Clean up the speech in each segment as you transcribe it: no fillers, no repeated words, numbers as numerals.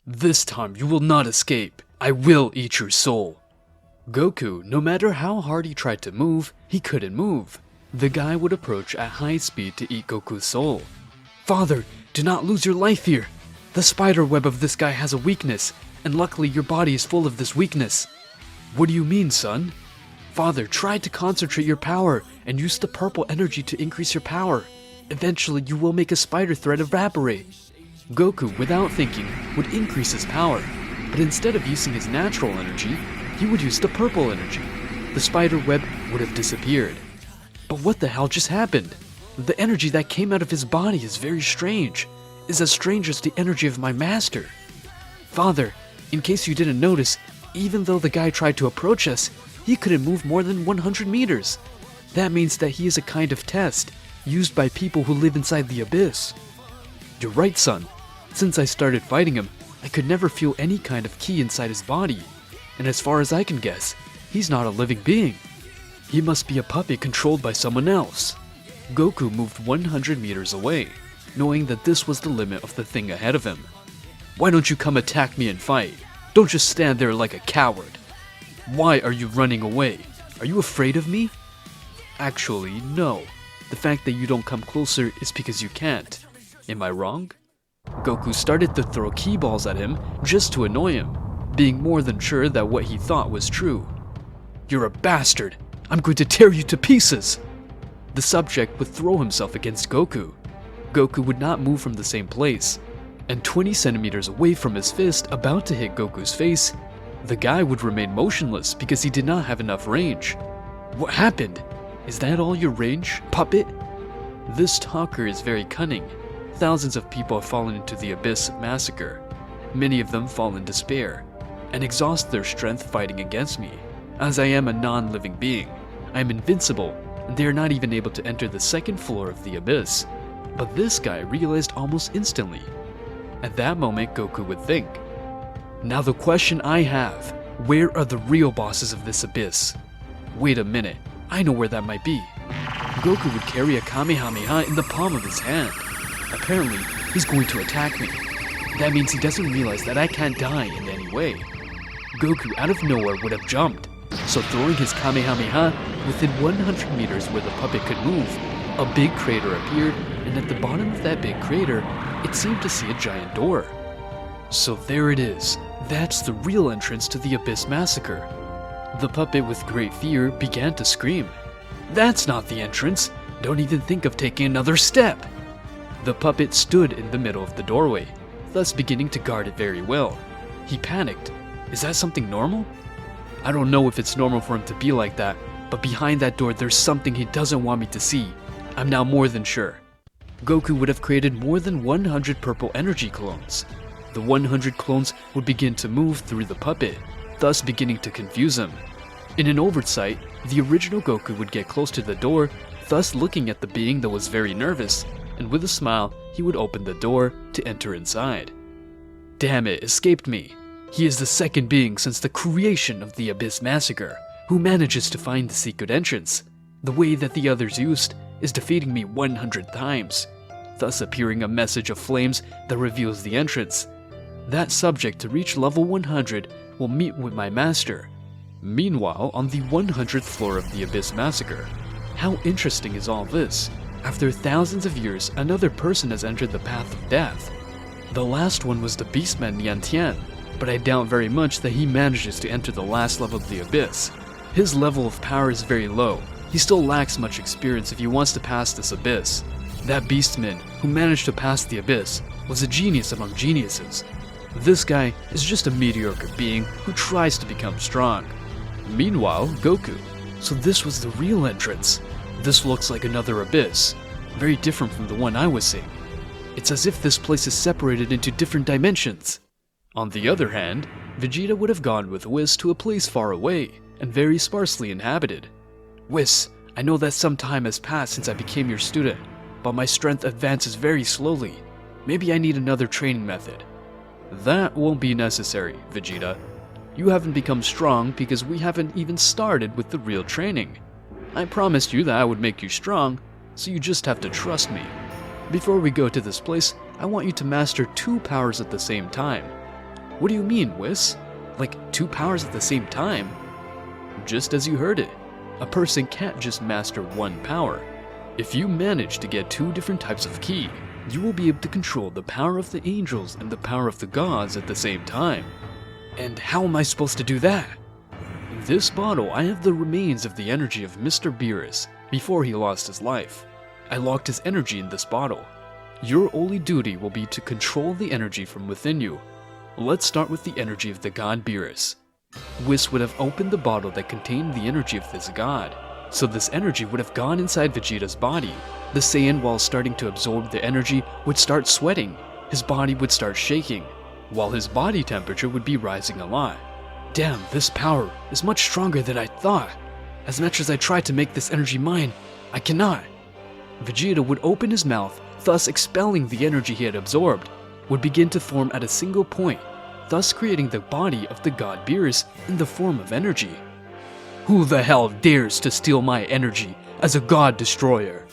This time you will not escape. I will eat your soul. Goku, no matter how hard he tried to move, he couldn't move. The guy would approach at high speed to eat Goku's soul. Father, do not lose your life here. The spider web of this guy has a weakness, and luckily your body is full of this weakness. What do you mean, son? Father, try to concentrate your power and use the purple energy to increase your power. Eventually, you will make a spider thread evaporate. Goku, without thinking, would increase his power, but instead of using his natural energy, he would use the purple energy. The spider web would have disappeared. But what the hell just happened? The energy that came out of his body is very strange. It's as strange as the energy of my master. Father, in case you didn't notice, even though the guy tried to approach us, he couldn't move more than 100 meters. That means that he is a kind of test, used by people who live inside the abyss. You're right, son. Since I started fighting him, I could never feel any kind of ki inside his body. And as far as I can guess, he's not a living being. He must be a puppet controlled by someone else. Goku moved 100 meters away, knowing that this was the limit of the thing ahead of him. Why don't you come attack me and fight? Don't just stand there like a coward. Why are you running away? Are you afraid of me? Actually, no. The fact that you don't come closer is because you can't. Am I wrong? Goku started to throw ki balls at him just to annoy him, being more than sure that what he thought was true. You're a bastard! I'm going to tear you to pieces! The subject would throw himself against Goku. Goku would not move from the same place, and 20 centimeters away from his fist about to hit Goku's face, the guy would remain motionless because he did not have enough range. What happened? Is that all your range, puppet? This talker is very cunning. Thousands of people have fallen into the Abyss massacre. Many of them fall in despair and exhaust their strength fighting against me. As I am a non-living being, I am invincible, and they are not even able to enter the second floor of the Abyss. But this guy realized almost instantly. At that moment, Goku would think, now the question I have, where are the real bosses of this Abyss? Wait a minute, I know where that might be. Goku would carry a Kamehameha in the palm of his hand. Apparently, he's going to attack me. That means he doesn't realize that I can't die in any way. Goku out of nowhere would have jumped, so throwing his Kamehameha within 100 meters where the puppet could move, a big crater appeared, and at the bottom of that big crater, it seemed to see a giant door. So there it is. That's the real entrance to the Abyss Massacre. The puppet with great fear began to scream. That's not the entrance. Don't even think of taking another step. The puppet stood in the middle of the doorway, thus beginning to guard it very well. He panicked. Is that something normal? I don't know if it's normal for him to be like that, but behind that door there's something he doesn't want me to see. I'm now more than sure. Goku would have created more than 100 purple energy clones. The 100 clones would begin to move through the puppet, thus beginning to confuse him. In an oversight, the original Goku would get close to the door, thus looking at the being that was very nervous, and with a smile, he would open the door to enter inside. Damn it, escaped me. He is the second being since the creation of the Abyss Massacre, who manages to find the secret entrance. The way that the others used is defeating me 100 times, thus appearing a message of flames that reveals the entrance. That subject to reach level 100 will meet with my master. Meanwhile, on the 100th floor of the Abyss Massacre. How interesting is all this? After thousands of years, another person has entered the path of death. The last one was the beastman Nian Tian, but I doubt very much that he manages to enter the last level of the Abyss. His level of power is very low. He still lacks much experience if he wants to pass this Abyss. That beastman, who managed to pass the Abyss, was a genius among geniuses. This guy is just a mediocre being who tries to become strong. Meanwhile, Goku. So this was the real entrance. This looks like another Abyss, very different from the one I was seeing. It's as if this place is separated into different dimensions. On the other hand, Vegeta would have gone with Whiss to a place far away and very sparsely inhabited. Whiss, I know that some time has passed since I became your student, but my strength advances very slowly. Maybe I need another training method. That won't be necessary, Vegeta. You haven't become strong because we haven't even started with the real training. I promised you that I would make you strong, so you just have to trust me. Before we go to this place, I want you to master 2 powers at the same time. What do you mean, Whiss? Like 2 powers at the same time? Just as you heard it. A person can't just master 1 power. If you manage to get 2 different types of ki, you will be able to control the power of the angels and the power of the gods at the same time. And how am I supposed to do that? In this bottle, I have the remains of the energy of Mr. Beerus before he lost his life. I locked his energy in this bottle. Your only duty will be to control the energy from within you. Let's start with the energy of the god Beerus. Whiss would have opened the bottle that contained the energy of this god, so this energy would have gone inside Vegeta's body. The Saiyan, while starting to absorb the energy, would start sweating. His body would start shaking, while his body temperature would be rising a lot. Damn, this power is much stronger than I thought. As much as I try to make this energy mine, I cannot. Vegeta would open his mouth, thus expelling the energy he had absorbed, would begin to form at a single point, thus creating the body of the god Beerus in the form of energy. Who the hell dares to steal my energy as a god destroyer?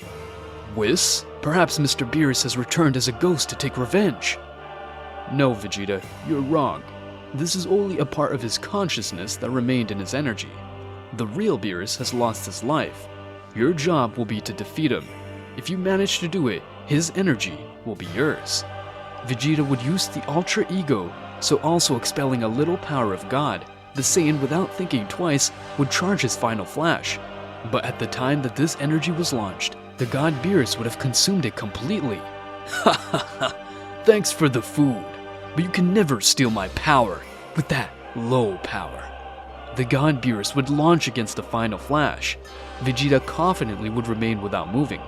Whiss? Perhaps Mr. Beerus has returned as a ghost to take revenge. No, Vegeta, you're wrong. This is only a part of his consciousness that remained in his energy. The real Beerus has lost his life. Your job will be to defeat him. If you manage to do it, his energy will be yours. Vegeta would use the Ultra Ego, so also expelling a little power of God. The Saiyan, without thinking twice, would charge his final flash. But at the time that this energy was launched, the god Beerus would have consumed it completely. Ha ha ha! Thanks for the food, but you can never steal my power with that low power. The god Beerus would launch against the final flash. Vegeta confidently would remain without moving,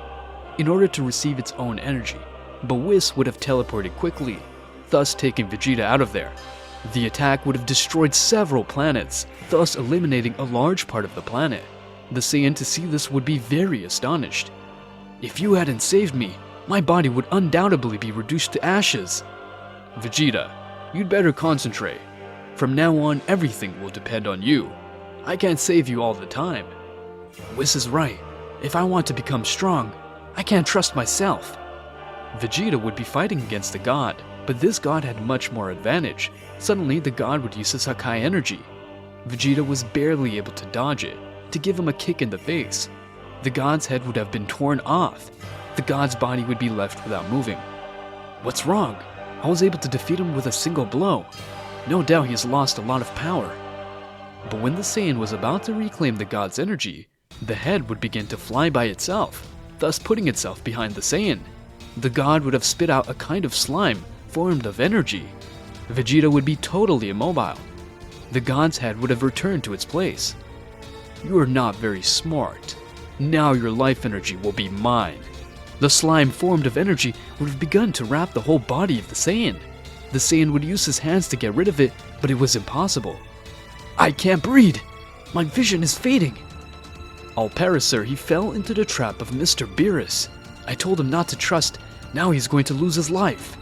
in order to receive its own energy, but Whiss would have teleported quickly, thus taking Vegeta out of there. The attack would have destroyed several planets, thus eliminating a large part of the planet. The Saiyan to see this would be very astonished. If you hadn't saved me, my body would undoubtedly be reduced to ashes. Vegeta, you'd better concentrate. From now on, everything will depend on you. I can't save you all the time. Whiss is right. If I want to become strong, I can't trust myself. Vegeta would be fighting against the god, but this god had much more advantage. Suddenly, the god would use his Hakai energy. Vegeta was barely able to dodge it, to give him a kick in the face. The god's head would have been torn off. The god's body would be left without moving. What's wrong? I was able to defeat him with a single blow. No doubt he has lost a lot of power. But when the Saiyan was about to reclaim the god's energy, the head would begin to fly by itself, thus putting itself behind the Saiyan. The god would have spit out a kind of slime formed of energy. Vegeta would be totally immobile. The god's head would have returned to its place. You are not very smart. Now your life energy will be mine. The slime formed of energy would have begun to wrap the whole body of the Saiyan. The Saiyan would use his hands to get rid of it, but it was impossible. I can't breathe! My vision is fading! Al Parecer, he fell into the trap of Mr. Beerus. I told him not to trust. Now he's going to lose his life.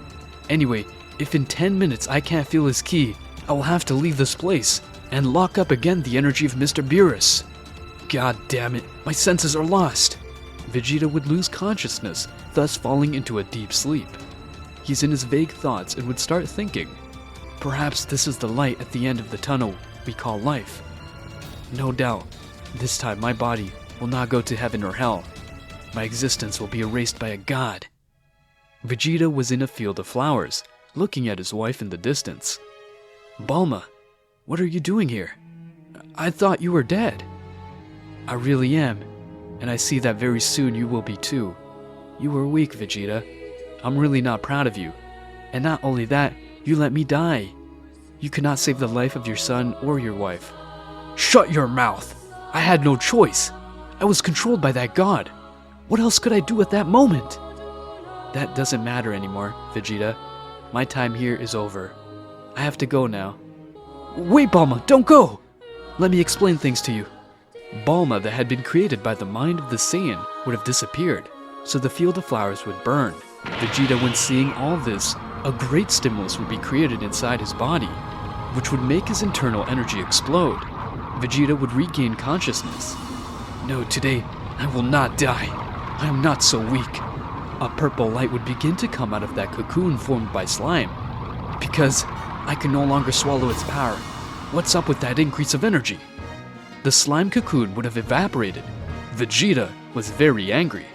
Anyway, if in 10 minutes I can't feel his ki, I will have to leave this place and lock up again the energy of Mr. Beerus. God damn it, my senses are lost. Vegeta would lose consciousness, thus falling into a deep sleep. He's in his vague thoughts and would start thinking, perhaps this is the light at the end of the tunnel we call life. No doubt, this time my body will not go to heaven or hell. My existence will be erased by a god. Vegeta was in a field of flowers, looking at his wife in the distance. Bulma, what are you doing here? I thought you were dead. I really am, and I see that very soon you will be too. You were weak, Vegeta. I'm really not proud of you. And not only that, you let me die. You could not save the life of your son or your wife. Shut your mouth! I had no choice. I was controlled by that god. What else could I do at that moment? That doesn't matter anymore, Vegeta. My time here is over. I have to go now. Wait, Bulma, don't go! Let me explain things to you. Bulma that had been created by the mind of the Saiyan would have disappeared, so the field of flowers would burn. Vegeta, when seeing all this, a great stimulus would be created inside his body, which would make his internal energy explode. Vegeta would regain consciousness. No, today, I will not die. I am not so weak. A purple light would begin to come out of that cocoon formed by slime. Because I can no longer swallow its power. What's up with that increase of energy? The slime cocoon would have evaporated. Vegeta was very angry.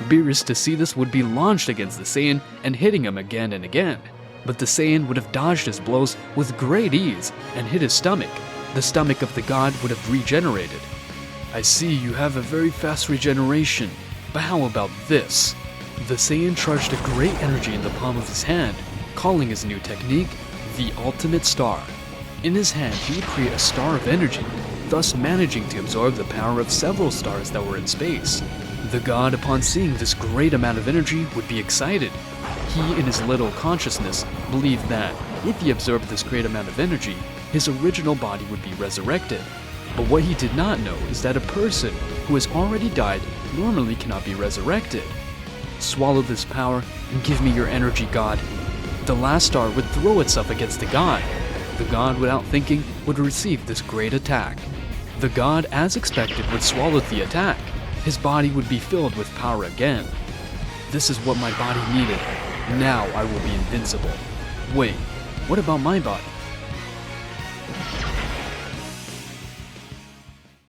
Beerus, to see this, would be launched against the Saiyan and hitting him again and again. But the Saiyan would have dodged his blows with great ease and hit his stomach. The stomach of the god would have regenerated. I see you have a very fast regeneration, but how about this? The Saiyan charged a great energy in the palm of his hand, calling his new technique the Ultimate Star. In his hand, he would create a star of energy, thus managing to absorb the power of several stars that were in space. The god, upon seeing this great amount of energy, would be excited. He, in his little consciousness, believed that if he absorbed this great amount of energy, his original body would be resurrected. But what he did not know is that a person who has already died normally cannot be resurrected. Swallow this power and give me your energy, god. The last star would throw itself against the god. The god, without thinking, would receive this great attack. The god, as expected, would swallow the attack. His body would be filled with power again. This is what my body needed. Now I will be invincible. Wait, what about my body?